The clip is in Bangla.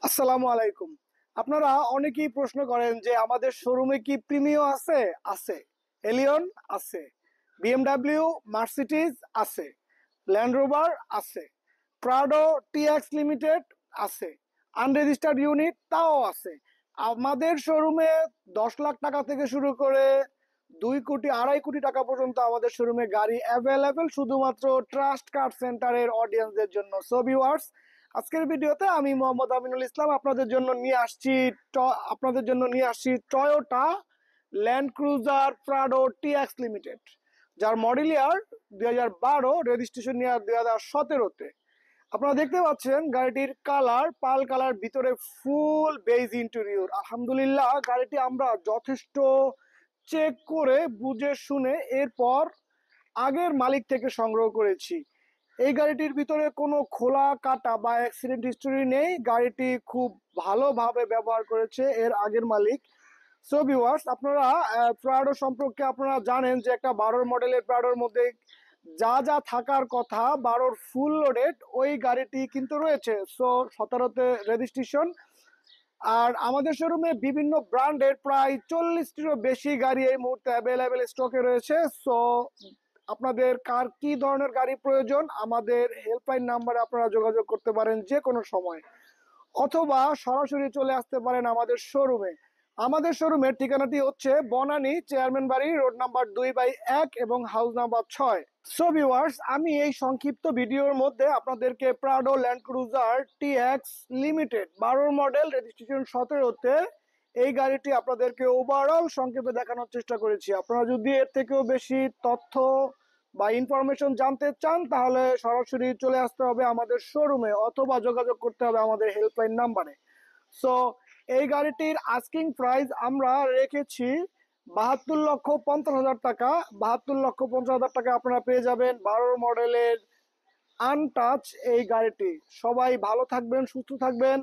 আসসালামু আলাইকুম। আপনারা অনেকেই প্রশ্ন করেন যে আমাদের শোরুমে কি প্রিমিও আছে? আছে। এলিয়ন আছে। বিএমডাব্লিউ, মার্সিডিজ আছে। ল্যান্ড রোভার আছে। প্রাডো টিএক্স লিমিটেড আছে। আনরেজিস্টার্ড ইউনিট তাও আছে। আমাদের শোরুমে 10 লাখ টাকা থেকে শুরু করে 2 কোটি 2.5 কোটি টাকা পর্যন্ত আমাদের শোরুমে গাড়ি অ্যাভেলেবেল, শুধুমাত্র ট্রাস্ট কার সেন্টারের অডিয়েন্সদের জন্য। সো ভিউয়ার্স, আজকের ভিডিওতে আমি মোহাম্মদ আমিনুল ইসলাম আপনাদের জন্য নিয়ে আসছি Toyota land cruiser Prado TX limited, যার মডেল ইয়ার 2012, রেজিস্ট্রেশন ইয়ার 2017-তে। আপনারা দেখতে পাচ্ছেন গাড়িটির কালার পাল কালার, ভিতরে ফুল বেজ ইন্টেরিয়র। আলহামদুলিল্লাহ, গাড়িটি আমরা যথেষ্ট চেক করে বুঝে শুনে এরপর আগের মালিক থেকে সংগ্রহ করেছি। এই গাড়িটির ভিতরে কোনো খোলা কাটা বা অ্যাক্সিডেন্ট হিস্টোরি নেই। গাড়িটি খুব ভালোভাবে ব্যবহার করেছে এর আগের মালিক। সো ভিউয়ার্স, আপনারা প্রাডো সম্পর্কে আপনারা জানেন যে একটা 12 মডেলের প্রাডোর মধ্যে যা যা থাকার কথা 12 ফুল লোডেড ওই গাড়িটি কিন্তু রয়েছে। So 17-তে registration. আর আমাদের শোরুমে বিভিন্ন ব্র্যান্ডের প্রায় 40টিরও বেশি গাড়ি এই মুহূর্তে অ্যাভেলেবেল স্টকে রয়েছে। সো আপনাদের কার কি ধরনের গাড়ি প্রয়োজন, আমাদের হেল্পলাইন নাম্বারে আপনারা যোগাযোগ করতে পারেন যে কোনো সময়, অথবা সরাসরি চলে আসতে পারেন আমাদের শোরুমে। আমাদের শোরুমের ঠিকানাটি হচ্ছে বনানী চেয়ারম্যান বাড়ি, রোড নাম্বার 2/1 এবং হাউস নাম্বার 6। সো ভিউয়ার্স, আমি এই সংক্ষিপ্ত ভিডিওর মধ্যে আপনাদেরকে Prado Land Cruiser TX limited 12 model, registration 17-তে এই গাড়িটি আপনাদেরকে ওভারঅল সংক্ষেপে দেখানোর চেষ্টা করেছি। আপনারা যদি এর থেকেও বেশি তথ্য বা ইনফরমেশন জানতে চান তাহলে সরাসরি চলে আসতে হবে আমাদের শোরুমে, অথবা যোগাযোগ করতে হবে আমাদের হেল্পলাইন নাম্বারে। সো এই গাড়িটির আস্কিং প্রাইস আমরা রেখেছি 72,50,000 টাকা। 72,50,000 টাকা আপনারা পেয়ে যাবেন 12 মডেলের আনটাচ এই গাড়িটি। সবাই ভালো থাকবেন, সুস্থ থাকবেন।